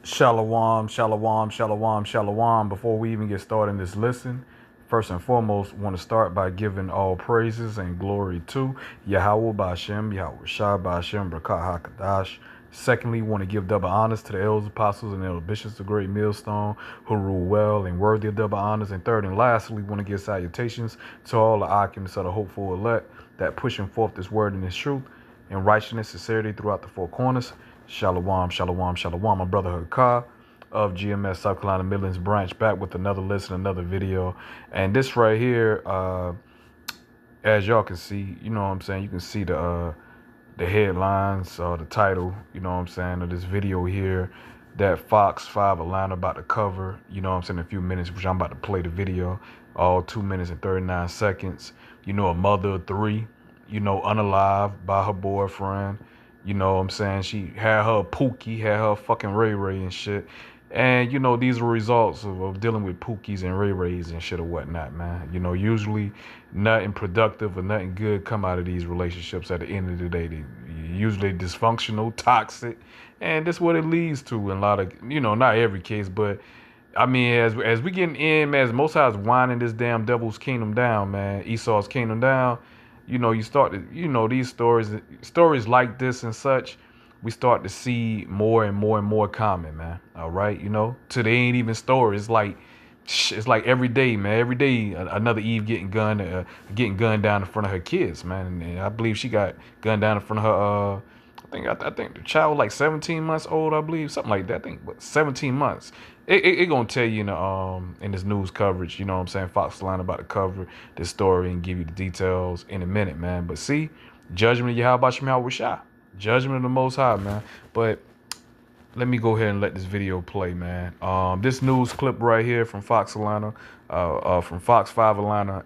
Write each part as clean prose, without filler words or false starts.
Shalom, shalom, shalom, shalom. Before we even get started in this listen, first and foremost, want to start by giving all praises and glory to Yahawah bahasham, Yahawashi bahasham, Brakah HaKadash. Secondly, want to give double honors to the Elders Apostles and Elder Bishops of Great Millstone who rule well and worthy of double honors. And third and lastly, want to give salutations to all the occupants of the hopeful elect that pushing forth this word and this truth and righteousness, sincerity throughout the four corners. Shalom, shalom, shalom. My brother Hakah of GMS South Carolina Midlands branch back with another listen, another video. And this right here, as y'all can see, you know what I'm saying? You can see the headlines or the title, you know what I'm saying, of this video here that Fox 5 Atlanta about to cover, you know what I'm saying, in a few minutes, which I'm about to play the video, all 2 minutes and 39 seconds. You know, a mother of three, you know, unalived by her boyfriend. You know what I'm saying? She had her Pookie, had her fucking Ray Ray and shit. And, you know, these are results of dealing with Pookies and Ray Rays and shit or whatnot, man. You know, usually nothing productive or nothing good come out of these relationships at the end of the day. They usually dysfunctional, toxic, and that's what it leads to in a lot of, you know, not every case, but I mean, as we getting in, man, as Most High's winding this damn devil's kingdom down, man, Esau's kingdom down, you know, you start to, you know, these stories like this and such, we start to see more and more and more common, man. All right, you know, till they ain't even stories. It's like every day, man. Every day, another Eve getting gunned down in front of her kids, man. And I believe she got gunned down in front of her. I think the child was like 17 months old, I believe, something like that. I think 17 months. It gonna tell you in this news coverage, you know what I'm saying, Fox line about to cover this story and give you the details in a minute, man. But see, judgment of Yahawashi, judgment of the Most High, man. But let me go ahead and let this video play, man. This news clip right here from Fox Atlanta, from Fox 5 Atlanta,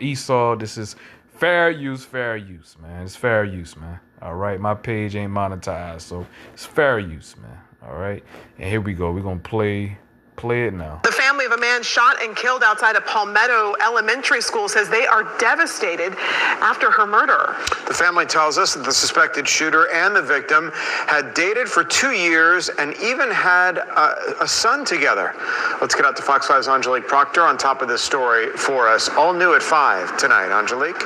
Esau. This is fair use, man. It's fair use, man. All right, my page ain't monetized, so it's fair use, man. All right, and here we go. We're gonna play it now. The family of a man shot and killed outside of Palmetto Elementary School says they are devastated after her murder. The family tells us that the suspected shooter and the victim had dated for 2 years and even had a son together. Let's get out to Fox 5's Angelique Proctor on top of this story for us. All new at 5 tonight. Angelique?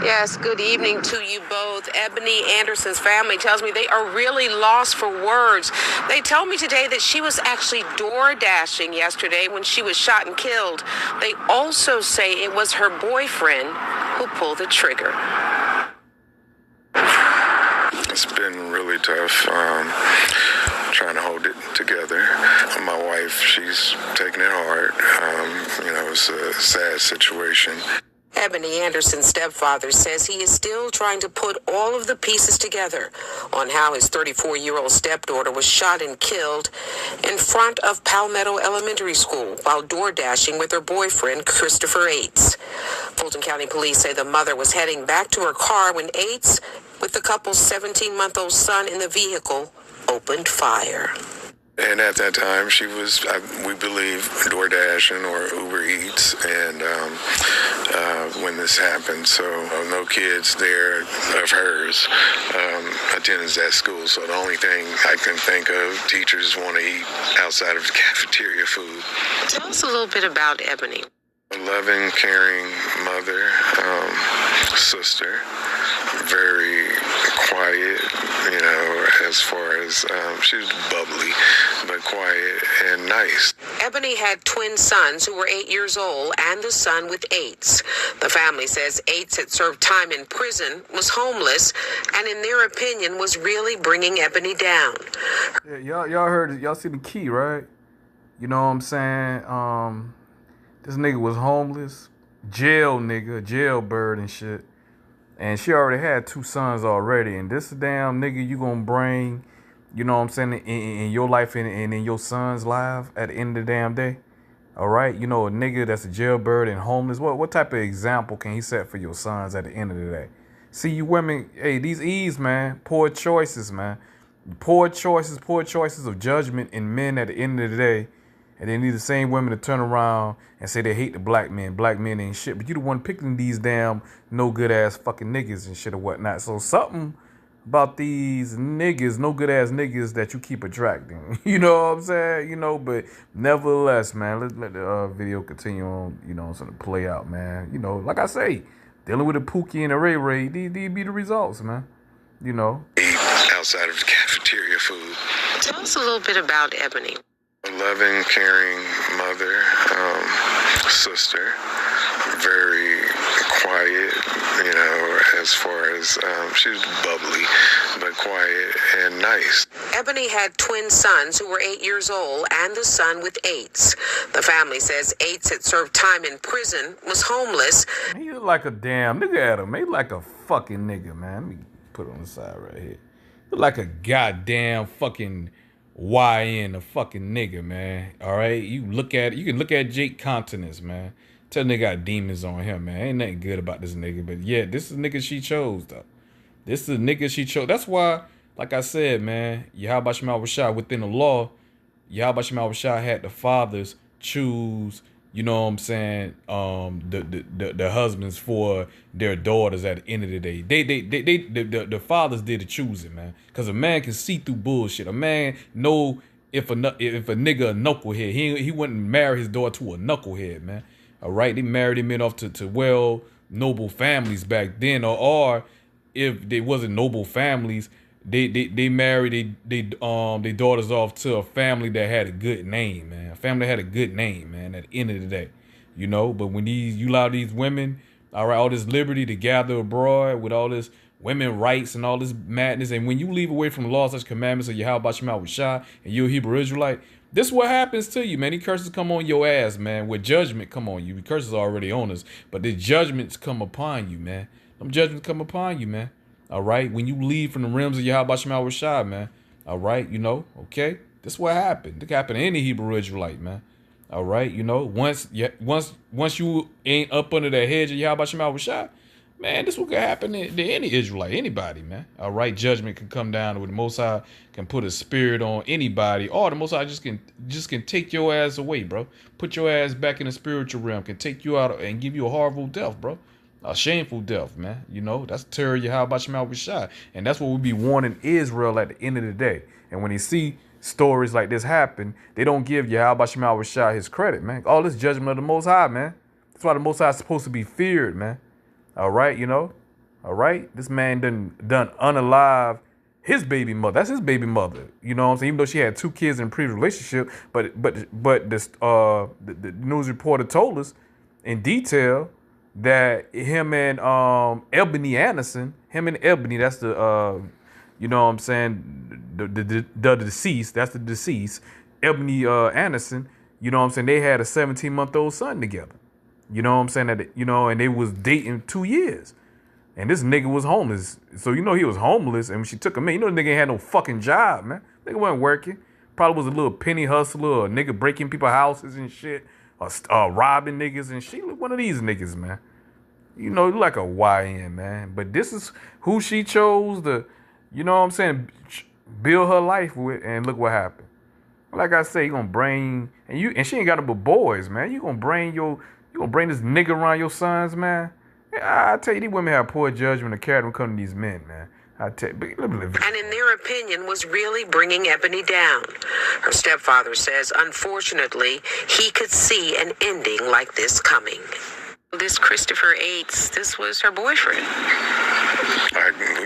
Yes, good evening to you both. Ebony Anderson's family tells me they are really lost for words. They told me today that she was actually door dashing yesterday when she was shot and killed. They also say it was her boyfriend who pulled the trigger. It's been really tough, trying to hold it together. My wife, she's taking it hard. You know, it's a sad situation. Ebony Anderson's stepfather says he is still trying to put all of the pieces together on how his 34-year-old stepdaughter was shot and killed in front of Palmetto Elementary School while door dashing with her boyfriend, Christopher Aites. Fulton County Police say the mother was heading back to her car when Aites, with the couple's 17-month-old son in the vehicle, opened fire. And at that time, she was, we believe, DoorDashing or Uber Eats, and when this happened, so no kids there of hers attends that school. So the only thing I can think of, teachers want to eat outside of the cafeteria food. Tell us a little bit about Ebony. A loving, caring mother, sister, very quiet, you know, as far as she was bubbly, but quiet and nice. Ebony had twin sons who were 8 years old and the son with AIDS. The family says Aites had served time in prison, was homeless, and in their opinion was really bringing Ebony down. Yeah, y'all heard it. Y'all see the key, right? You know what I'm saying? This nigga was homeless, jailbird and shit. And she already had 2 sons already. And this damn nigga you gonna bring, you know what I'm saying, in your life and in your son's life at the end of the damn day. All right? You know, a nigga that's a jailbird and homeless, what type of example can he set for your sons at the end of the day? See, you women, hey, these Eves, man, poor choices, man. Poor choices of judgment in men at the end of the day. And then these the same women to turn around and say they hate the black men. Black men ain't shit. But you the one picking these damn no good ass fucking niggas and shit or whatnot. So something about these niggas, no good ass niggas that you keep attracting. You know what I'm saying? You know, but nevertheless, man, let's let the video continue on, you know, something to play out, man. You know, like I say, dealing with the Pookie and the Ray Ray, these be the results, man. You know. Outside of the cafeteria food. Tell us a little bit about Ebony. A loving, caring mother, sister, very quiet, you know, as far as she was bubbly, but quiet and nice. Ebony had twin sons who were 8 years old and the son with AIDS. The family says AIDS had served time in prison, was homeless. He look like a damn nigga at him. He like a fucking nigga, man. Let me put it on the side right here. He look like a goddamn fucking YN, a fucking nigga, man. All right, you can look at Jake Continence, man. Tell nigga got demons on him, man. Ain't nothing good about this nigga, but yeah, this is the nigga she chose though. This is the nigga she chose. That's why, like I said, man, Yahawashi Double within the law, Yahawashi Double had the fathers choose, you know what I'm saying, the husbands for their daughters at the end of the day. The fathers did the choosing, man. Because a man can see through bullshit. A man know if a nigga a knucklehead. He wouldn't marry his daughter to a knucklehead, man. All right, they married him off to well noble families back then, or if they wasn't noble families, they married they daughters off to a family that had a good name, man. A family that had a good name, man. At the end of the day, you know. But when you allow these women, all right, all this liberty to gather abroad with all this women rights and all this madness, and when you leave away from the laws, such commandments of Yahawashi and you're a Hebrew Israelite, this is what happens to you, man. These curses come on your ass, man. With judgment come on you. The curses are already on us, but the judgments come upon you, man. Them judgments come upon you, man. All right, when you leave from the realms of Yahawashi, man. All right, you know, okay. This is what happened. It happened to any Hebrew Israelite, man. All right, you know, once you ain't up under the hedge of Yahawashi, man, this is what could happen to any Israelite, anybody, man. All right, judgment can come down where the Most High can put a spirit on anybody, or the Most High just can take your ass away, bro. Put your ass back in the spiritual realm, can take you out and give you a horrible death, bro. A shameful death, man. You know, that's terror Yahawashi. And that's what we be warning Israel at the end of the day. And when they see stories like this happen, they don't give Yahawashi his credit, man. All this judgment of the Most High, man. That's why the Most High is supposed to be feared, man. All right, you know? All right? This man done unalive his baby mother. That's his baby mother. You know what I'm saying? Even though she had 2 kids in a previous relationship, but this the news reporter told us in detail that him and Ebony Anderson, that's the you know what I'm saying, the deceased, that's the deceased, Ebony Anderson, you know what I'm saying, they had a 17-month-old son together. You know what I'm saying, that, you know, and they was dating 2 years. And this nigga was homeless. So you know he was homeless, and when she took him in, you know the nigga ain't had no fucking job, man. Nigga wasn't working. Probably was a little penny hustler, or a nigga breaking people's houses and shit, or robbing niggas and shit. Look, one of these niggas, man. You know, like a YN, man. But this is who she chose to, you know what I'm saying, build her life with, and look what happened. Like I say, you gonna bring, and she ain't got no but boys, man. You gonna bring this nigga around your sons, man. I tell you, these women have poor judgment to carry them come to these men, man. I tell you, and in their opinion, was really bringing Ebony down. Her stepfather says, unfortunately, he could see an ending like this coming. This Christopher Aids, this was her boyfriend.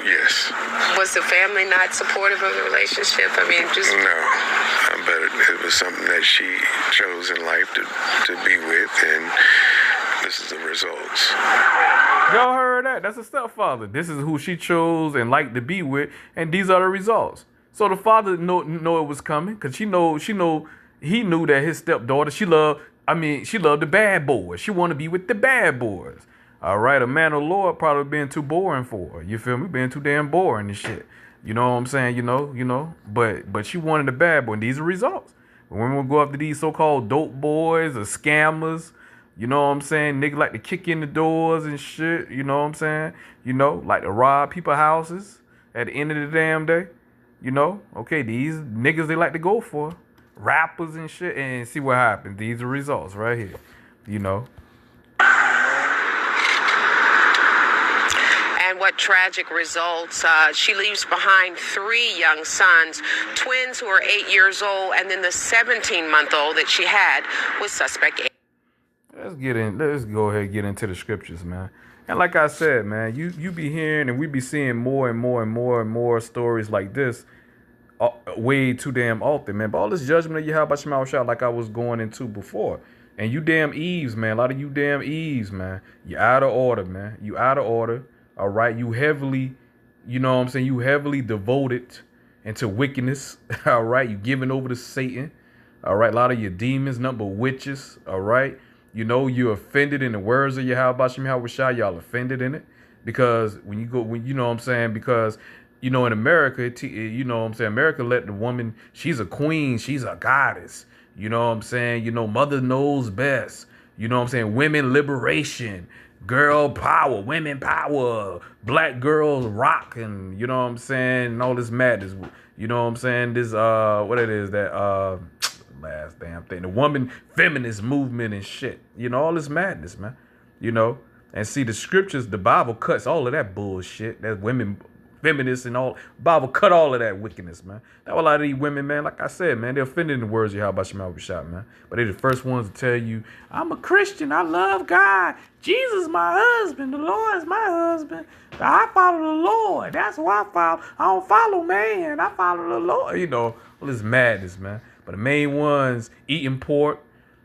Yes. Was the family not supportive of the relationship? I mean, just... No, but it was something that she chose in life to be with, and this is the results. Y'all heard that? That's a stepfather. This is who she chose and liked to be with, and these are the results. So the father know it was coming, because he knew that his stepdaughter, she loved the bad boys. She wanted to be with the bad boys. All right, a man of the Lord probably been too boring for her. You feel me? Being too damn boring and shit. You know what I'm saying? You know. But she wanted the bad boy, and these are results. When women go after these so-called dope boys or scammers, you know what I'm saying? Niggas like to kick in the doors and shit. You know what I'm saying? You know, like to rob people's houses at the end of the damn day. You know? Okay, these niggas they like to go for. Rappers and shit, and see what happens. These are results right here. You know. And what tragic results. She leaves behind 3 young sons, twins who are 8 years old, and then the 17-month-old that she had with suspect. Let's go ahead and get into the scriptures, man. And like I said, man, you be hearing and we be seeing more and more and more and more stories like this way too damn often, man. But all this judgment of Yahawashi, like I was going into before. And you damn Eves, man. A lot of you damn Eves, man. You out of order, man. You out of order. All right. You heavily, you know what I'm saying? You heavily devoted into wickedness. All right. You giving over to Satan. All right. A lot of your demons, nothing but witches. All right. You know, you're offended in the words of Yahawashi, y'all offended in it. Because when you know what I'm saying? Because, you know, in America, you know what I'm saying? America let the woman, she's a queen, she's a goddess. You know what I'm saying? You know, mother knows best. You know what I'm saying? Women liberation, girl power, women power, black girls rock, and you know what I'm saying? And all this madness. You know what I'm saying? This, what it is, that, last damn thing, the woman feminist movement and shit, you know, all this madness, man, you know. And see, the scriptures, the Bible cuts all of that bullshit, that women feminists and all. Bible cut all of that wickedness, man. Now a lot of these women, man, like I said, man, they're offended in the words of Yahawashi, man. But they're the first ones to tell you, I'm a Christian, I love God, Jesus my husband, the Lord is my husband, I follow the Lord, that's who I follow. I don't follow man, I follow the Lord. You know, all this madness, man. But the main ones eating pork,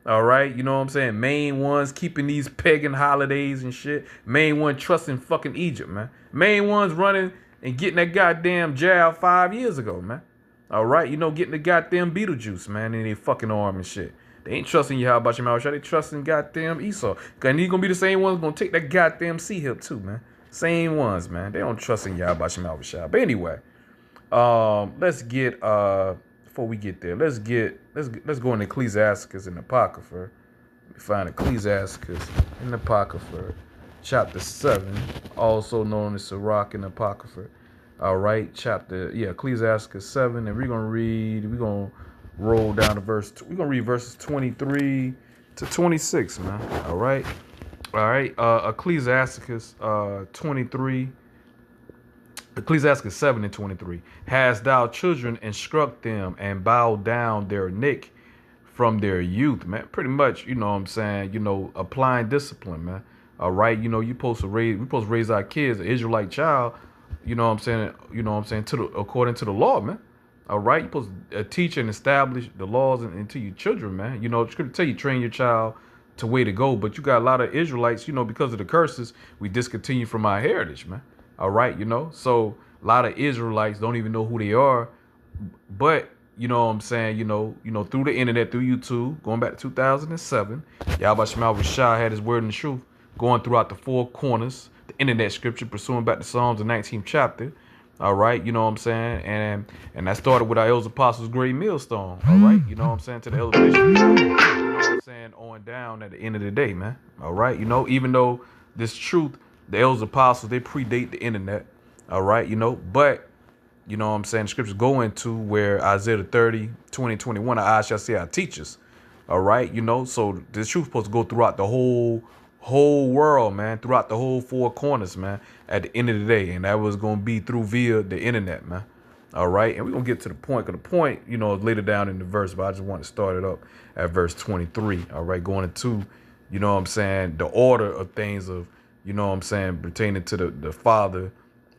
all right, you know what I'm saying? Main ones keeping these pagan holidays and shit. Main one trusting fucking Egypt, man. Main ones running and getting that goddamn jab 5 years ago, man. All right, you know, getting the goddamn Beetlejuice, man, in their fucking arm and shit. They ain't trusting Yahawashi, they trusting goddamn Esau. And these gonna be the same ones gonna take that goddamn sea hip too, man. Same ones, man. They don't trust in Yahawashi. But anyway, let's get before we get there, let's go into Ecclesiasticus and Apocrypha. Let me find Ecclesiasticus and Apocrypha, chapter 7, also known as Sirach and Apocrypha. All right, Ecclesiasticus 7, and we're gonna roll down to we're gonna read verses 23 to 26, man. All right. Ecclesiasticus 7 and 23. Hast thou children, instruct them, and bow down their neck from their youth, man. Pretty much, you know what I'm saying, you know, applying discipline, man. All right, you know, we're supposed to raise our kids, an Israelite child, you know what I'm saying, according to the law, man. All right, you're supposed to teach and establish the laws into your children, man. You know, it's going to tell you, train your child to way to go, but you got a lot of Israelites, you know, because of the curses, we discontinue from our heritage, man. All right, you know, so a lot of Israelites don't even know who they are, but you know what I'm saying, you know, through the internet, through YouTube, going back to 2007, Yahawashi had his word and truth going throughout the 4 corners, the internet scripture, pursuing back to Psalms, the 19th chapter. All right, you know what I'm saying, and that started with our Elders Apostles Great Millstone. All right, you know what I'm saying, to the Elders, you know what I'm saying, on down at the end of the day, man. All right, you know, even though this truth, the Elders Apostles, they predate the internet. All right, you know, but you know what I'm saying, the scriptures go into where Isaiah 30, 20, 21, our eyes shall see our teachers. All right, you know, so this truth is supposed to go throughout the whole world, man, throughout the whole 4 corners, man, at the end of the day. And that was going to be via the internet, man. All right, and we're going to get to the point, because the point, you know, is later down in the verse, but I just want to start it up at verse 23. All right, going into, you know what I'm saying, the order of things of, you know what I'm saying, pertaining to the father,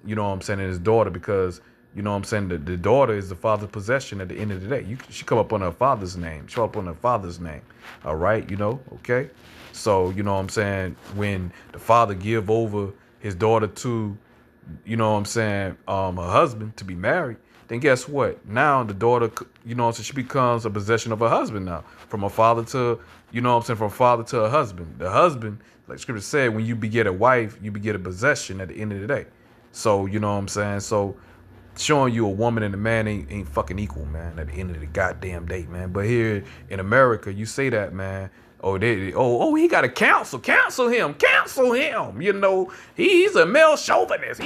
you know what I'm saying, and his daughter, because, you know what I'm saying, the daughter is the father's possession at the end of the day. She come up on her father's name. Show up on her father's name. All right, you know, okay? So, you know what I'm saying, when the father give over his daughter to, you know what I'm saying, her husband to be married, then guess what? Now the daughter, you know what I'm saying, she becomes a possession of her husband now. From a father to, you know what I'm saying, from father to a husband. The husband, like scripture said, when you beget a wife, you beget a possession at the end of the day. So, you know what I'm saying? So, showing you a woman and a man ain't fucking equal, man, at the end of the goddamn day, man. But here in America, you say that, man. He got to cancel him. You know, he's a male chauvinist.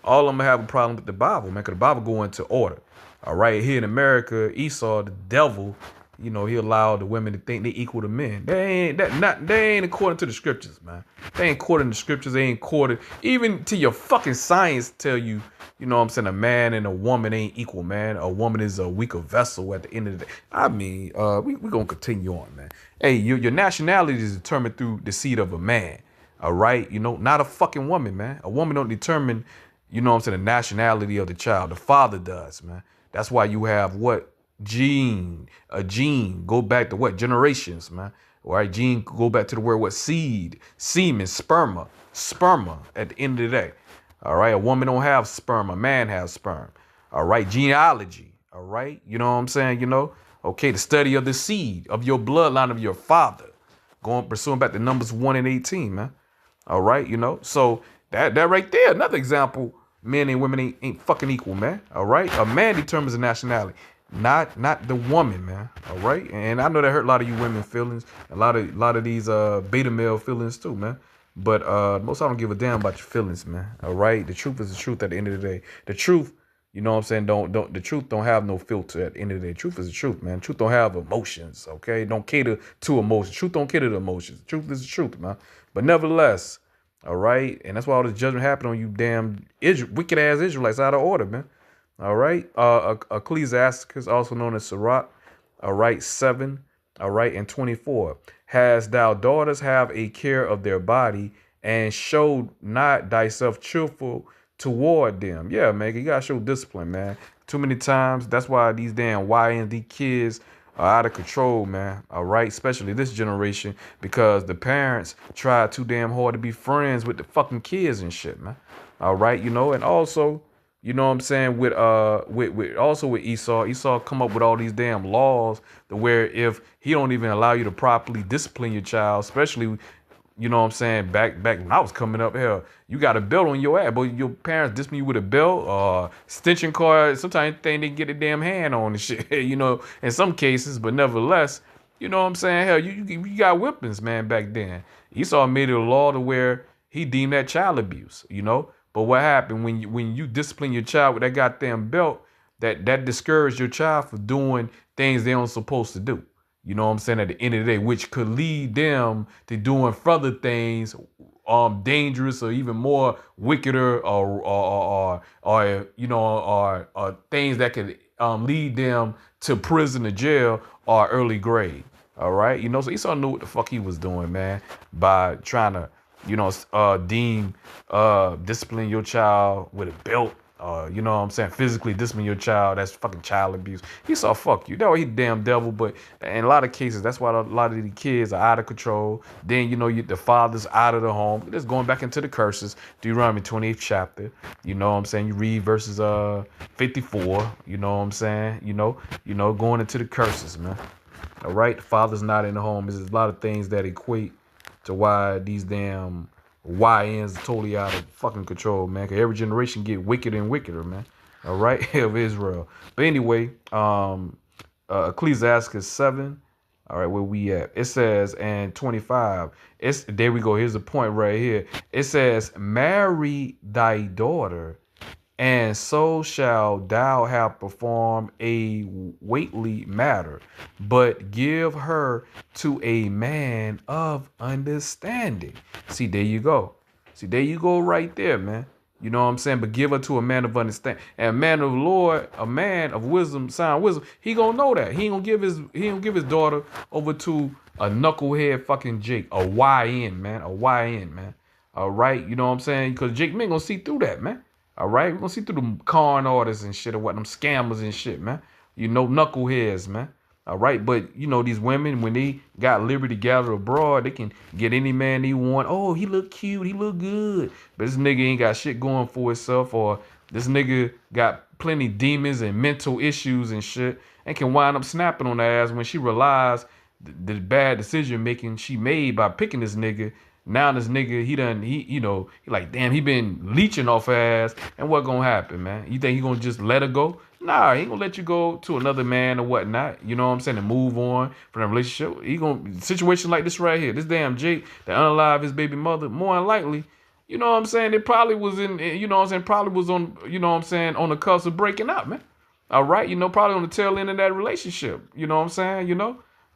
All of them have a problem with the Bible, man, because the Bible go into order. All right, here in America, Esau, the devil, you know, he allowed the women to think they equal to men. They ain't according to the scriptures, man. They ain't according to the scriptures. They ain't according even to your fucking science tell you, you know what I'm saying, a man and a woman ain't equal, man. A woman is a weaker vessel at the end of the day. I mean, we gonna continue on, man. Hey, your nationality is determined through the seed of a man. All right, you know, not a fucking woman, man. A woman don't determine, you know what I'm saying, the nationality of the child. The father does, man. That's why you have what? A gene go back to what? Generations, man. All right, gene go back to the word what? Seed, semen, sperma at the end of the day. All right, a woman don't have sperm, a man has sperm. All right, genealogy. All right, you know what I'm saying? You know, okay, the study of the seed of your bloodline of your father. Pursuing back to Numbers 1 and 18, man. All right, you know, so that right there, another example. Men and women ain't fucking equal, man. All right, a man determines the nationality, not the woman, man. All right, and I know that hurt a lot of you women feelings, a lot of these beta male feelings too, man. But most I don't give a damn about your feelings, man. All right, the truth is the truth at the end of the day. The truth, you know what I'm saying? The truth don't have no filter at the end of the day. Truth is the truth, man. Truth don't have emotions, okay? Don't cater to emotions. Truth don't cater to emotions. Truth is the truth, man. But nevertheless, all right, and that's why all this judgment happened on you damn wicked ass Israelites out of order, man. All right, Ecclesiasticus, also known as Sirach, all right, 7, all right, and 24. Has thou daughters have a care of their body, and showed not thyself cheerful toward them? Yeah, man, you gotta show discipline, man. Too many times, that's why these damn YND kids are out of control, man. All right, especially this generation, because the parents try too damn hard to be friends with the fucking kids and shit, man. All right, you know, and also, you know what I'm saying, with Esau come up with all these damn laws to where if he don't even allow you to properly discipline your child, especially, you know what I'm saying, back when I was coming up, hell, you got a belt on your ass, but your parents discipline you with a belt, extension cord. Sometimes they think they can get a damn hand on and shit, you know, in some cases, but nevertheless, you know what I'm saying, hell, you got whippings, man, back then. Esau made it a law to where he deemed that child abuse, you know. But what happened when you discipline your child with that goddamn belt, that discouraged your child from doing things they aren't supposed to do. You know what I'm saying? At the end of the day, which could lead them to doing further things, dangerous or even more wickeder, or you know, or things that could lead them to prison or jail or early grade. All right, you know, so Esau knew what the fuck he was doing, man, by trying to, you know, discipline your child with a belt. You know what I'm saying? Physically discipline your child. That's fucking child abuse. He saw fuck you. That way he damn devil. But in a lot of cases, that's why a lot of the kids are out of control. Then, you know, the father's out of the home. Just going back into the curses. Deuteronomy 28th chapter. You know what I'm saying? You read verses 54. You know what I'm saying? You know, going into the curses, man. All right. The father's not in the home. There's a lot of things that equate to why these damn YNs are totally out of fucking control, man. Cause every generation get wickeder and wickeder, man. All right, of Israel. But anyway, Ecclesiasticus 7. All right, where we at? It says, and 25. There we go. Here's the point right here. It says, marry thy daughter, and so shall thou have performed a weighty matter, but give her to a man of understanding. See, there you go. See, there you go right there, man. You know what I'm saying? But give her to a man of understanding. And a man of the Lord, a man of wisdom, sound wisdom, he gonna know that. He ain't gonna give his daughter over to a knucklehead fucking Jake. A YN, man. A YN, man. All right, you know what I'm saying? Because Jake man gonna see through that, man. All right, we're gonna see through them con artists and shit, or what, them scammers and shit, man. You know, knuckleheads, man. All right, but you know, these women, when they got liberty gathered abroad, they can get any man they want. Oh, he look cute, he look good, but this nigga ain't got shit going for himself, or this nigga got plenty demons and mental issues and shit, and can wind up snapping on her ass when she realized the bad decision making she made by picking this nigga. Now this nigga, he like, damn, he been leeching off her ass. And what gonna happen, man? You think he gonna just let her go? Nah, he ain't gonna let you go to another man or whatnot. You know what I'm saying? And move on from the relationship. He gonna, situation like this right here. This damn Jake that unalived his baby mother, more than likely, you know what I'm saying? It probably was in, you know what I'm saying? Probably was on, you know what I'm saying, on the cusp of breaking up, man. All right, probably on the tail end of that relationship. You know what I'm saying?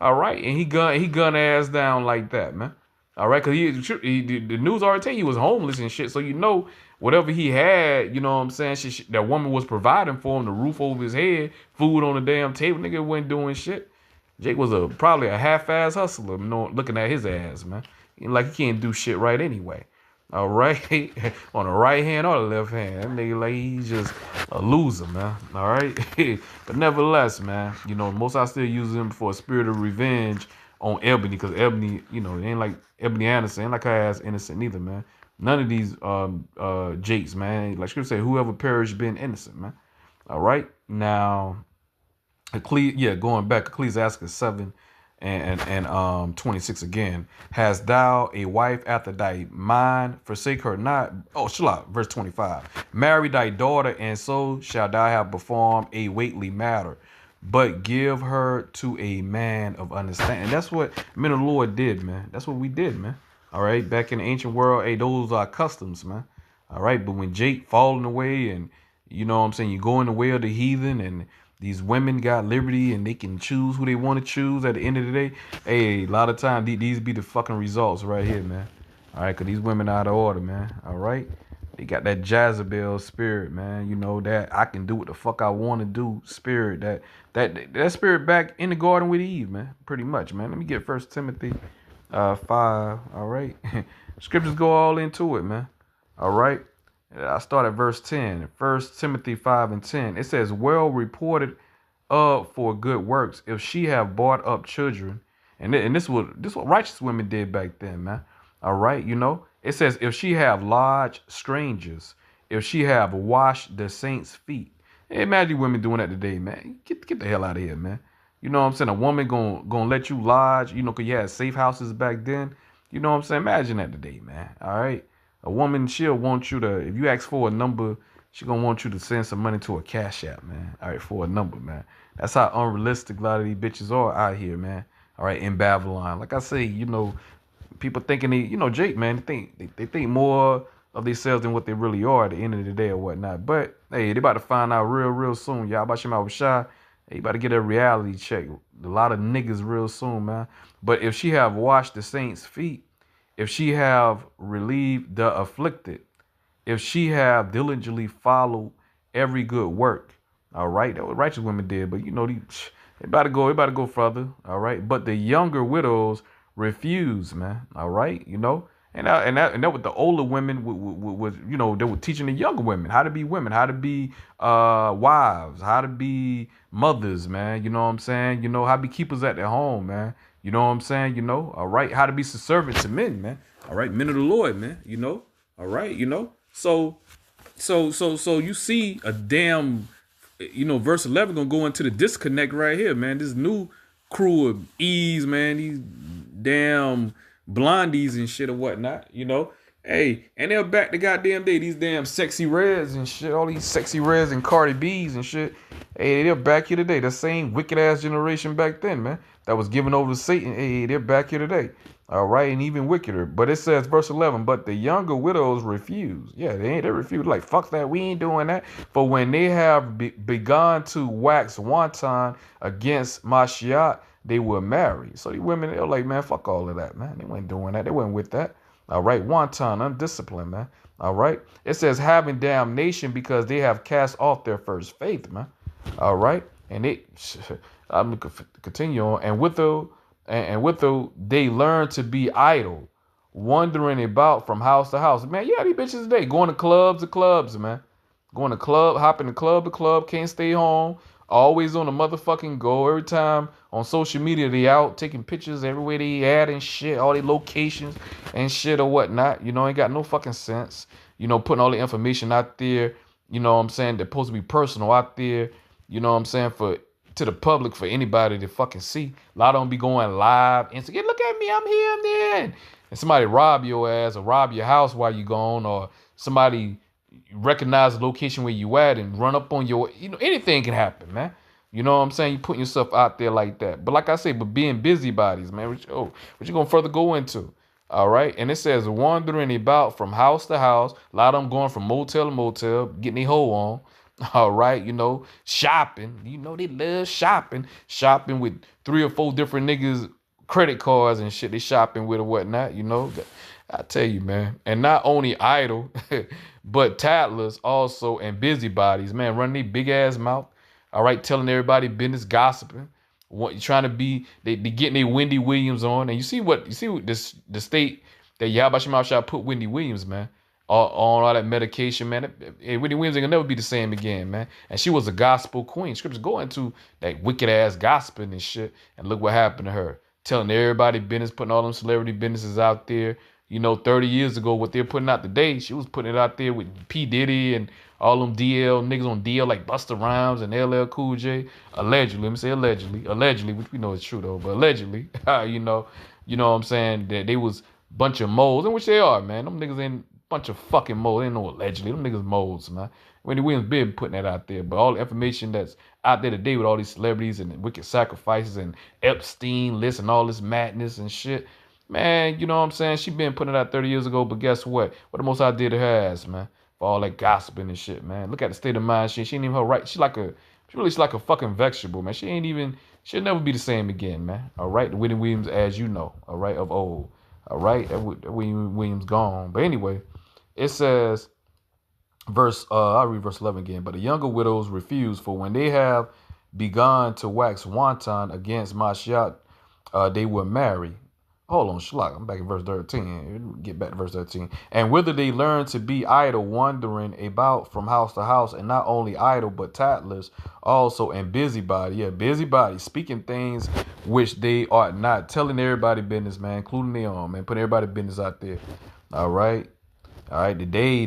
All right, and he gun ass down like that, man. All right, because the news already tell you he was homeless and shit. So whatever he had, you know what I'm saying, that woman was providing for him, the roof over his head, food on the damn table. Nigga wasn't doing shit. Jake was probably a half-ass hustler, looking at his ass, man. Like he can't do shit right anyway. All right, on the right hand or the left hand, that nigga like he's just a loser, man. All right, but nevertheless, man, most I still use him for a spirit of revenge on Ebony, because Ebony, it ain't like Ebony Anderson, ain't like her ass innocent neither, man. None of these Jakes, man, like Scripture say, whoever perished been innocent, man. All right, now, going back, Ecclesiastes 7 and 26 again. Hast thou a wife after thy mind? Forsake her not. Oh, Shalom, verse 25. Marry thy daughter, and so shall thou have performed a weighty matter. But give her to a man of understanding. And that's what men of the Lord did, man. That's what we did, man. All right, back in the ancient world, hey, those are customs, man. All right, but when Jake falling away, and you know what I'm saying, you go in the way of the heathen, and these women got liberty and they can choose who they want to choose at the end of the day. Hey, a lot of times these be the fucking results right here, man. All right, because these women are out of order, man. All right. They got that Jezebel spirit, man. That I can do what the fuck I want to do spirit. That spirit back in the garden with Eve, man. Pretty much, man. Let me get 1 Timothy 5. All right. Scriptures go all into it, man. All right. I start at verse 10. 1 Timothy 5 and 10. It says, well reported for good works, if she have brought up children. And this what righteous women did back then, man. All right, It says, if she have lodged strangers, if she have washed the saints' feet. Hey, imagine women doing that today, man. Get the hell out of here, man. You know what I'm saying? A woman gonna let you lodge, because you had safe houses back then. You know what I'm saying? Imagine that today, man. All right. A woman, she'll want you to, if you ask for a number, she gonna want you to send some money to a Cash App, man. All right, for a number, man. That's how unrealistic a lot of these bitches are out here, man. All right, in Babylon. Like I say, people thinking Jake, man, they think more of themselves than what they really are at the end of the day or whatnot. But hey, they about to find out real soon. Yahawashi, hey, you about to get a reality check. A lot of niggas real soon, man. But if she have washed the saints' feet, if she have relieved the afflicted, if she have diligently followed every good work, all right, that what righteous women did. But they about to go further, all right. But the younger widows refuse, man, all right, and that with the older women was they were teaching the younger women how to be women, how to be wives, how to be mothers, man. You know what I'm saying? How to be keepers at their home, man. You know what I'm saying? All right, how to be subservient to men, man. All right, men of the Lord, man. All right, So you see a damn, verse 11 gonna go into the disconnect right here, man. This new crew of E's, man. These damn blondies and shit or whatnot, Hey, and they're back the goddamn day. These damn sexy reds and shit. All these sexy reds and Cardi B's and shit. Hey, they're back here today. The same wicked ass generation back then, man. That was given over to Satan. Hey, they're back here today. All right, and even wickeder. But it says, verse 11, but the younger widows refuse. Yeah, they refuse. Like, fuck that. We ain't doing that. For when they have begun to wax wanton against Mashiach, they will marry. So these women, they're like, man, fuck all of that, man. They weren't doing that. They weren't with that. All right, wanton, undisciplined, man. All right. It says having damnation because they have cast off their first faith, man. All right. And I'm going to continue on. And with they learn to be idle, wandering about from house to house. Man, yeah, these bitches today going to clubs, man. Going to club, hopping to club, can't stay home. Always on the motherfucking go. Every time on social media, they out taking pictures everywhere they at and shit, all their locations and shit or whatnot. Ain't got no fucking sense. Putting all the information out there, what I'm saying, they're supposed to be personal out there, what I'm saying, to the public, for anybody to fucking see. A lot of them be going live and say, look at me, I'm here, I'm there. And somebody rob your ass or rob your house while you gone, or somebody recognize the location where you at and run up on your, anything can happen, man. You know what I'm saying? You putting yourself out there like that. But like I say, but being busybodies, man, what you gonna further go into? All right. And it says wandering about from house to house. A lot of them going from motel to motel, getting their hoe on. All right, shopping. They love shopping. Shopping with 3 or 4 different niggas' credit cards and shit they shopping with or whatnot, I tell you, man. And not only idle, but tattlers also and busybodies, man, running their big ass mouth. All right, telling everybody business, gossiping. Trying to be, they getting their Wendy Williams on. And you see what the state that Yahawashi Double put Wendy Williams, man, on all that medication, man. Wendy Williams ain't gonna never be the same again, man. And she was a gospel queen. Scriptures go into that wicked ass gossiping and shit. And look what happened to her. Telling everybody business, putting all them celebrity businesses out there. 30 years ago, what they're putting out today, she was putting it out there with P. Diddy and all them DL niggas on DL like Busta Rhymes and LL Cool J. Allegedly, let me say allegedly, which we know is true though, but allegedly, you know what I'm saying, that they was bunch of moles, and which they are, man. Them niggas ain't bunch of fucking moles. Ain't no allegedly. Them niggas moles, man. Wendy Williams been putting that out there, but all the information that's out there today with all these celebrities and wicked sacrifices and Epstein list and all this madness and shit, man, you know what I'm saying? She been putting it out 30 years ago, but guess what? What the Most High did to her ass, man? For all that gossiping and shit, man. Look at the state of mind. She ain't even her right. She's really like a fucking vegetable, man. She'll never be the same again, man. All right? The Wendy Williams, as you know, all right, of old. All right? That Wendy Williams gone. But anyway, it says, I'll read verse 11 again. But the younger widows refuse, for when they have begun to wax wanton against Mashiach, they will marry. Hold on, Shalak. I'm back in verse 13. Get back to verse 13. And whether they learn to be idle, wandering about from house to house, and not only idle, but tattlers also, and busybody. Yeah, busybody, speaking things which they ought not, telling everybody business, man, including their own, man, putting everybody business out there. All right. Today,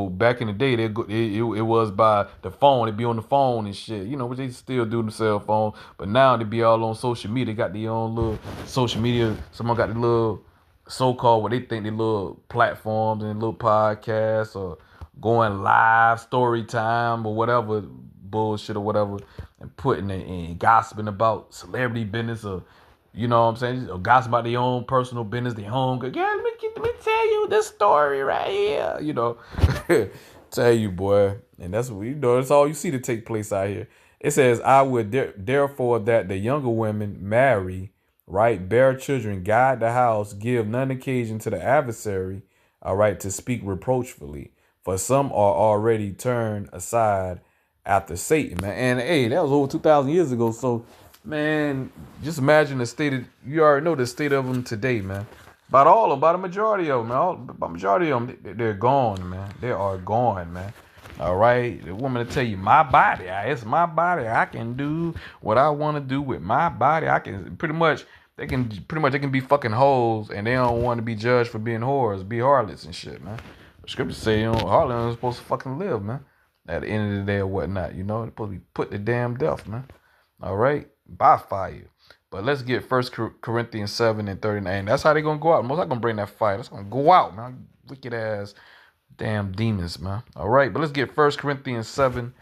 back in the day, it was by the phone. They'd be on the phone and shit, which they still do the cell phone. But now they be all on social media. They got their own little social media. Someone got the little so-called, what they think they little platforms and little podcasts or going live, story time or whatever bullshit or whatever, and putting it and gossiping about celebrity business or, you know what I'm saying? Or gossip about their own personal business, their home. Yeah, let me tell you this story right here. Tell you, boy. And that's what that's all you see to take place out here. It says, I would therefore that the younger women marry, right, bear children, guide the house, give none occasion to the adversary, all right, to speak reproachfully. For some are already turned aside after Satan, man. And hey, that was over 2,000 years ago. So, man, just imagine you already know the state of them today, man. About the majority of them, man. About majority of them, they're gone, man. They are gone, man. All right, the woman to tell you, my body, it's my body. I can do what I want to do with my body. I can they can be fucking hoes, and they don't want to be judged for being whores, be harlots and shit, man. The scriptures say, harlots are supposed to fucking live, man. At the end of the day or whatnot, they're supposed to be put to damn death, man. All right, by fire. But let's get 1 Corinthians 7 and 39. That's how they're going to go out. Most not going to bring that fire. That's going to go out, man. Wicked ass damn demons, man. All right, but let's get 1 Corinthians 7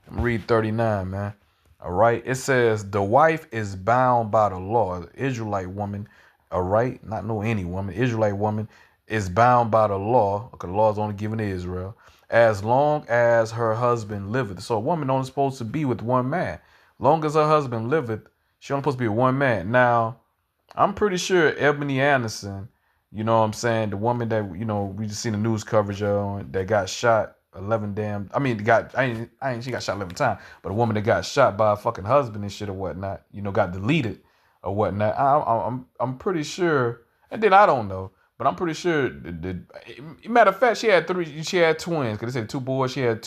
and read 39, man. All right, it says, the wife is bound by the law. The Israelite woman, all right, not no any woman. Israelite woman is bound by the law, because the law is only given to Israel, as long as her husband liveth. So a woman only supposed to be with one man. Long as her husband liveth, she only supposed to be with one man. Now, I'm pretty sure Ebony Anderson, you know what I'm saying, the woman that, we just seen the news coverage on, that got shot 11 damn, she got shot 11 times, but a woman that got shot by a fucking husband and shit or whatnot, got deleted or whatnot. I'm pretty sure, and then I don't know, but I'm pretty sure, matter of fact, she had twins, because they said 2 boys, she had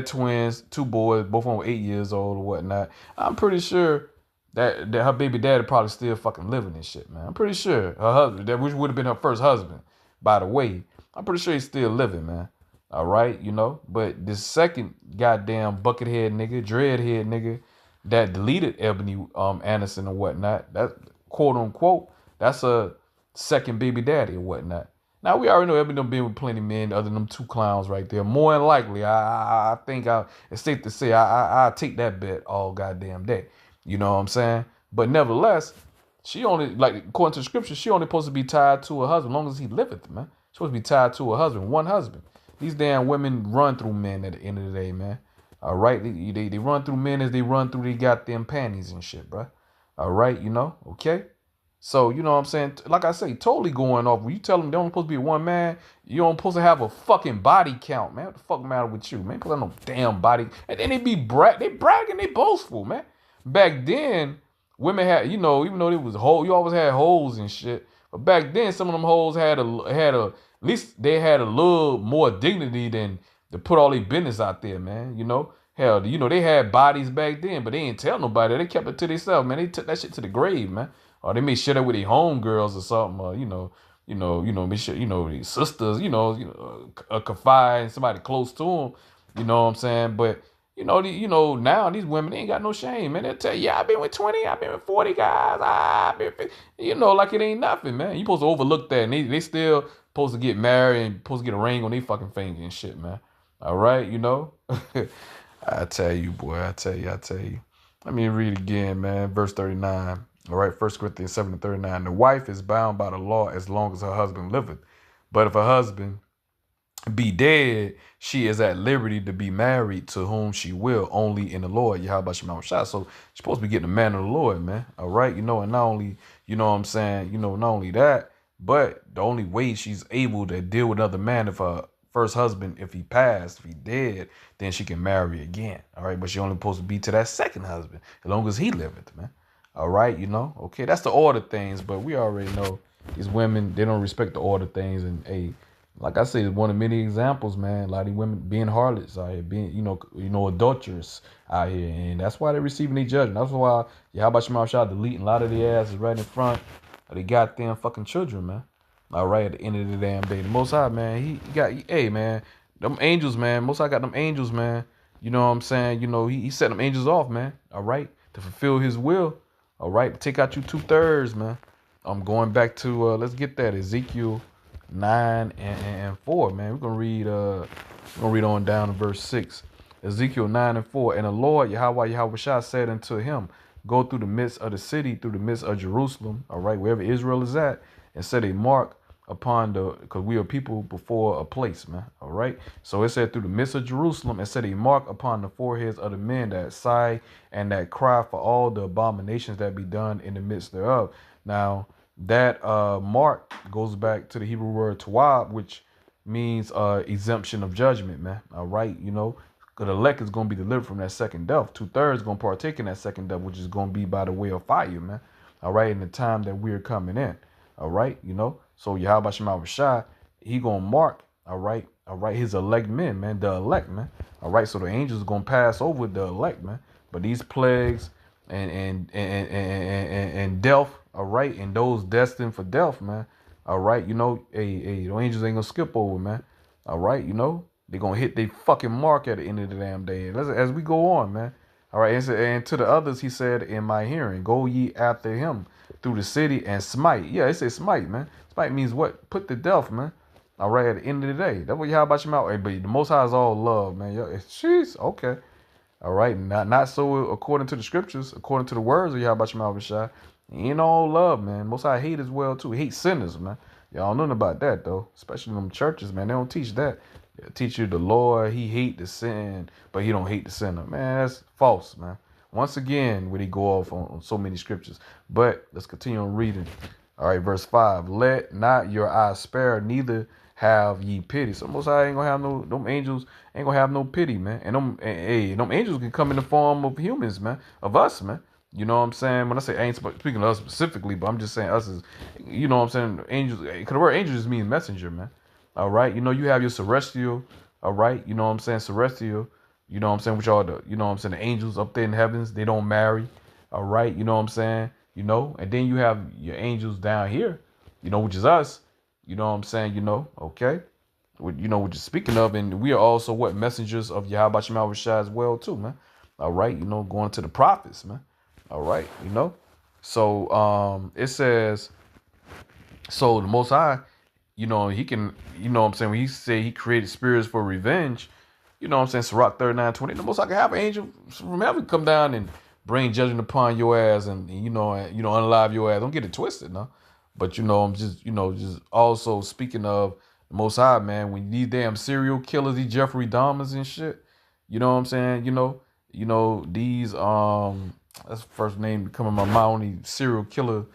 twins, 2 boys, both of them were 8 years old or whatnot. I'm pretty sure that her baby daddy probably still fucking living and shit, man. I'm pretty sure her husband, which would have been her first husband, by the way, I'm pretty sure he's still living, man. All right, but this second goddamn buckethead nigga, dreadhead nigga that deleted Ebony Anderson or whatnot, that quote unquote, that's a second baby daddy or whatnot. Now we already know Ebony done been with plenty of men other than them 2 clowns right there. More than likely, I think it's safe to say I take that bet all goddamn day. You know what I'm saying? But nevertheless, she only, like, according to the scripture, she only supposed to be tied to her husband as long as he liveth, man. She's supposed to be tied to her husband, one husband. These damn women run through men at the end of the day, man. All right, they run through men as they run through their goddamn panties and shit, bro. All right, okay. So, you know what I'm saying? Like I say, totally going off. When you tell them they only supposed to be one man, you don't supposed to have a fucking body count, man. What the fuck matter with you, man? Because I no damn body. And then they bragging, they boastful, man. Back then, women had, even though it was whole, you always had hoes and shit. But back then, some of them hoes had at least they had a little more dignity than to put all their business out there, man. Hell, they had bodies back then, but they didn't tell nobody. They kept it to themselves, man. They took that shit to the grave, man. Or they may share that with their homegirls or something, or make sure, these sisters, confide in somebody close to them. You know what I'm saying? But now these women, they ain't got no shame, man. They'll tell you, yeah, I've been with 20, I've been with 40 guys, I've been, like it ain't nothing, man. You supposed to overlook that, and they still supposed to get married and supposed to get a ring on their fucking finger and shit, man. All right, I tell you, boy, I tell you. Let me read again, man. Verse 39. All right, 1 Corinthians 7:39. The wife is bound by the law as long as her husband liveth. But if her husband be dead, she is at liberty to be married to whom she will, only in the Lord. Yahawashi. So she's supposed to be getting the man of the Lord, man. All right, and not only, what I'm saying, not only that, but the only way she's able to deal with another man if her first husband, if he passed, if he dead, then she can marry again. All right, but she only supposed to be to that second husband as long as he liveth, man. All right, okay, that's the order things, but we already know these women, they don't respect the order things. And like I say, it's one of many examples, man. A lot of these women being harlots out here, being, adulterous out here, and that's why they're receiving their judgment. That's why Yahawashi deleting a lot of their asses right in front of the goddamn fucking children, man. All right, at the end of the damn day, the Most High, man, he got, hey, man, them angels, man. Most High got them angels, man. You know what I'm saying? He set them angels off, man. All right, to fulfill His will. All right, take out you 2/3, man. I'm going back to let's get that Ezekiel 9 and 4, man. We're gonna read on down to verse 6. Ezekiel 9 and 4. And the Lord Yahawah said unto him, go through the midst of the city, through the midst of Jerusalem, all right, wherever Israel is at, and set a mark upon because we are people before a place, man. All right. So it said through the midst of Jerusalem, and set a mark upon the foreheads of the men that sigh and that cry for all the abominations that be done in the midst thereof. Now that mark goes back to the Hebrew word tawab, which means exemption of judgment, man. All right, because the elect is going to be delivered from that second death. 2/3 going to partake in that second death, which is going to be by the way of fire, man. All right, in the time that we're coming in. All right, so Yahawashi, he gonna mark, all right, his elect men, man, the elect, man. All right, so the angels are gonna pass over the elect, man. But these plagues and death, all right, and those destined for death, man. All right, the angels ain't gonna skip over, man. All right, they're gonna hit their fucking mark at the end of the damn day. As we go on, man. All right, and to the others, he said, in my hearing, go ye after him through the city and smite. Yeah, it says smite, man. Smite means what? Put to death, man. All right, at the end of the day. That's what Yahawashi. Hey, but the Most High is all love, man. Jeez, okay. All right, not so according to the scriptures, according to the words of Yahawashi. He ain't all love, man. Most High hate as well, too. He hates sinners, man. Y'all know about that, though. Especially in them churches, man. They don't teach that. They teach you the Lord, he hate the sin, but he don't hate the sinner. Man, that's false, man. Once again, would he go off on so many scriptures. But let's continue on reading. All right, verse 5. Let not your eyes spare, neither have ye pity. So Most High ain't gonna have them angels ain't gonna have no pity, man. And them angels can come in the form of humans, man, of us, man. You know what I'm saying? When I say ain't speaking of us specifically, but I'm just saying us as, you know what I'm saying? Angels, because the word angel just means messenger, man. All right, you have your celestial, all right, you know what I'm saying, celestial, you know what I'm saying, which are the, you know what I'm saying, the angels up there in heavens, they don't marry, all right, you know what I'm saying, and then you have your angels down here, which is us, you know what I'm saying, okay, which is speaking of, and we are also what, messengers of Yahawashi as well too, man, all right, going to the prophets, man, all right, so it says, so the Most High, he can, what I'm saying, when he say he created spirits for revenge, what I'm saying, Sirach 39:20, the Most I can have an angel from heaven come down and bring judgment upon your ass and unalive your ass. Don't get it twisted, no. But I'm just, just also speaking of the Most High, man, when these damn serial killers, these Jeffrey Dahmers and shit, You know what I'm saying? These that's the first name coming to my mind. Only serial killer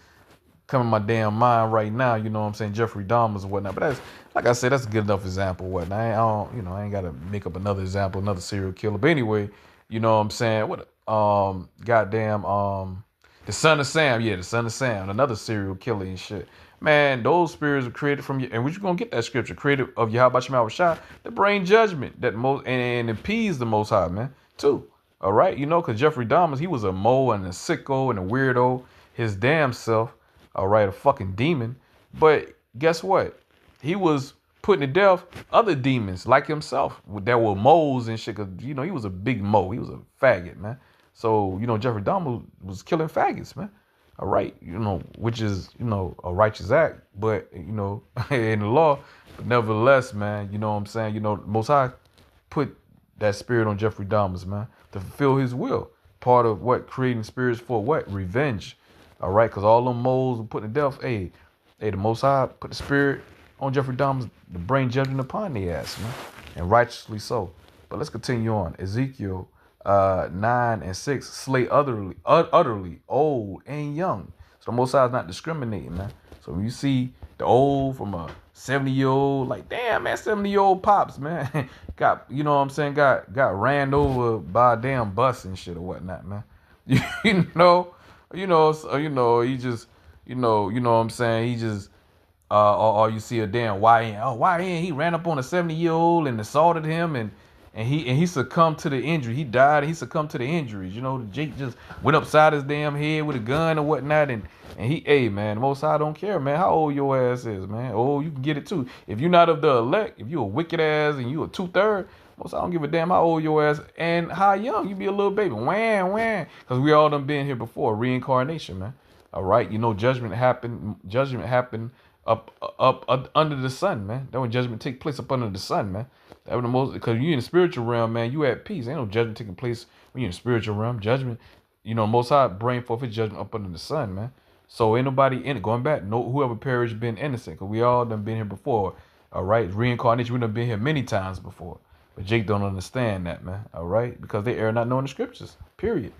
coming to my damn mind right now. You know what I'm saying? Jeffrey Dahmer's and whatnot. But that's, like I said, that's a good enough example. Whatnot. I ain't gotta make up another example, another serial killer. But anyway, you know what I'm saying? The son of Sam. Yeah, the son of Sam, another serial killer and shit. Man, those spirits are created from you, and we're gonna get that scripture created of Yahawashi to bring judgment that most and appease the Most High, man, too. All right, because Jeffrey Dahmer, he was a mole and a sicko and a weirdo, his damn self. All right, a fucking demon. But guess what? He was putting to death other demons like himself that were moles and shit. Cause he was a big mole. He was a faggot, man. So Jeffrey Dahmer was killing faggots, man. All right, which is a righteous act, but in the law. But nevertheless, man, you know what I'm saying. Most High put that spirit on Jeffrey Dahmer, man, to fulfill His will. Part of what creating spirits for what? Revenge. All right, because all them moles were put to death. Hey, the Most High put the spirit on Jeffrey Dahmer to bring judgment upon the ass, man, and righteously so. But let's continue on. Ezekiel 9:6, slay utterly old and young. So the Most High is not discriminating, man. So when you see the old from a 70-year-old, like, damn, man, 70-year-old pops, man, got, got ran over by a damn bus and shit or whatnot, man. He just, what I'm saying, he just, or you see a damn YN. Oh, YN, he ran up on a 70-year-old and assaulted him, and he succumbed to the injury. He died. He succumbed to the injuries. Jake just went upside his damn head with a gun or whatnot, and hey, man, the Most High don't care, man, how old your ass is, man. Oh, you can get it too. If you're not of the elect, if you a wicked ass and you a 2/3, Most High don't give a damn how old your ass and how young you be a little baby. Wham. Because we all done been here before. Reincarnation, man. All right, judgment happened. Judgment happened up under the sun, man. That when judgment take place up under the sun, man. That was the most, because you in the spiritual realm, man, you at peace. Ain't no judgment taking place when you in the spiritual realm. Judgment, Most High bring forth His judgment up under the sun, man. So ain't nobody in it. Going back, whoever perished been innocent, because we all done been here before. All right, reincarnation, we done been here many times before. But Jake don't understand that, man. All right, because they err not knowing the scriptures. Period.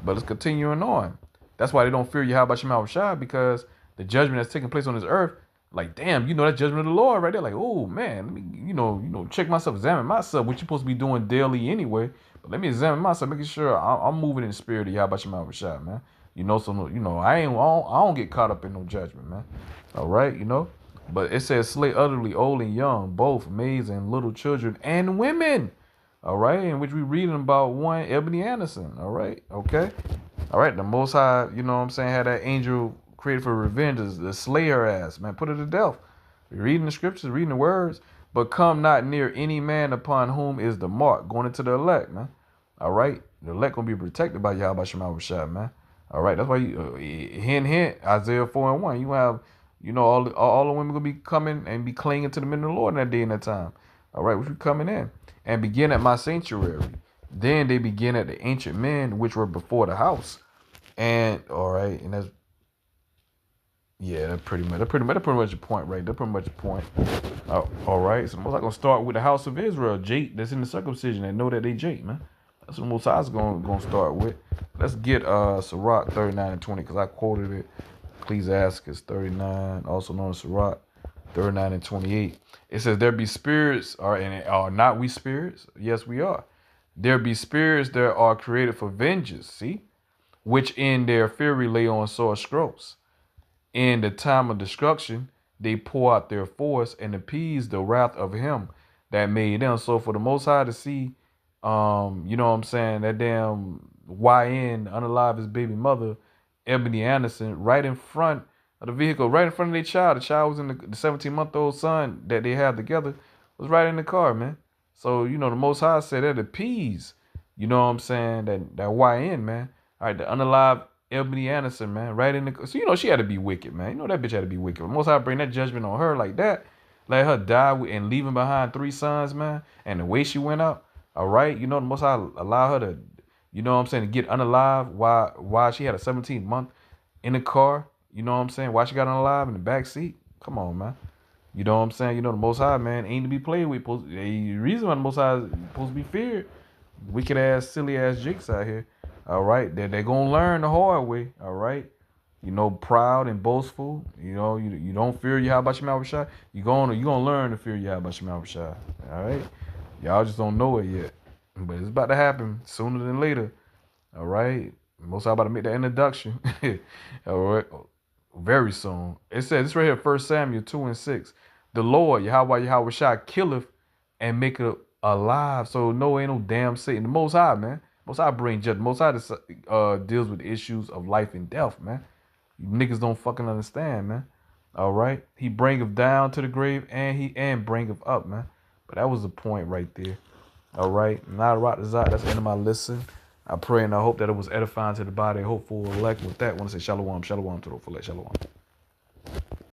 But let's continuing on. That's why they don't fear Yahawashi, because the judgment that's taking place on this earth. Like, damn, that judgment of the Lord right there. Like, oh man, let me, check myself, examine myself, what you supposed to be doing daily anyway. But let me examine myself, making sure I'm moving in the spirit of Yahawashi, man. I don't get caught up in no judgment, man. All right, But it says slay utterly old and young, both maids and little children and women. All right, in which we reading about one Ebony Anderson. All right, okay. All right, the Most High, had that angel created for revenge to slay her ass, man, put her to death. We're reading the scriptures, reading the words, but come not near any man upon whom is the mark, going into the elect, man. All right, the elect gonna be protected by Yahawashi, man. All right, that's why hint, Isaiah 4:1. You have, all the women gonna be coming and be clinging to the men of the Lord in that day and that time. All right, which we coming in and begin at my sanctuary. Then they begin at the ancient men which were before the house. And all right, and that's. Yeah, that's pretty much the point, right? That's pretty much the point. All right, so Most High gonna start with the house of Israel, Jake, that's in the circumcision, and know that they Jake, man. That's what Most High's gonna start with. Let's get Sirach 39 and 20, because I quoted it. Ecclesiastes 39, also known as Sirach 39 and 28. It says, "There be spirits, are not we spirits? Yes, we are. There be spirits that are created for vengeance. See, which in their fury lay on sore strokes. In the time of destruction, they pour out their force and appease the wrath of him that made them." So for the Most High to see, that damn YN unalive his baby mother, Ebony Anderson, right in front of the vehicle, right in front of their child. The child was in the 17-month-old son that they had together, was right in the car, man. So, the Most High said that appease, that YN, man. All right, the unalive Ebony Anderson, man, right in the. So she had to be wicked, man. That bitch had to be wicked. But Most High bring that judgment on her like that, let her die and leaving behind 3 sons, man. And the way she went out, all right, the Most High allow her to, to get unalive while she had a 17-month in the car. Why she got unalive in the back seat? Come on, man. The Most High, man, ain't to be played with. The reason why the Most High is supposed to be feared. wicked ass, silly ass jakes out here. All right, they're gonna learn the hard way. All right, you know, proud and boastful. You know, you don't fear Yahawashi Double. You gonna learn to fear Yahawashi Double. All right, y'all just don't know it yet, but it's about to happen sooner than later. All right, most about to make that introduction. All right, very soon. It says this right here, 1 Samuel 2:6. The Lord Yahawah killeth and maketh alive. So no, ain't no damn Satan. The Most High, man. Most High bring judgment. Most High deals with issues of life and death, man. You niggas don't fucking understand, man. All right, he bringeth down to the grave and bringeth up, man. But that was the point right there. All right, now that's the end of my listen. I pray and I hope that it was edifying to the body, hopeful elect. With that, I want to say shalom to the full shalom.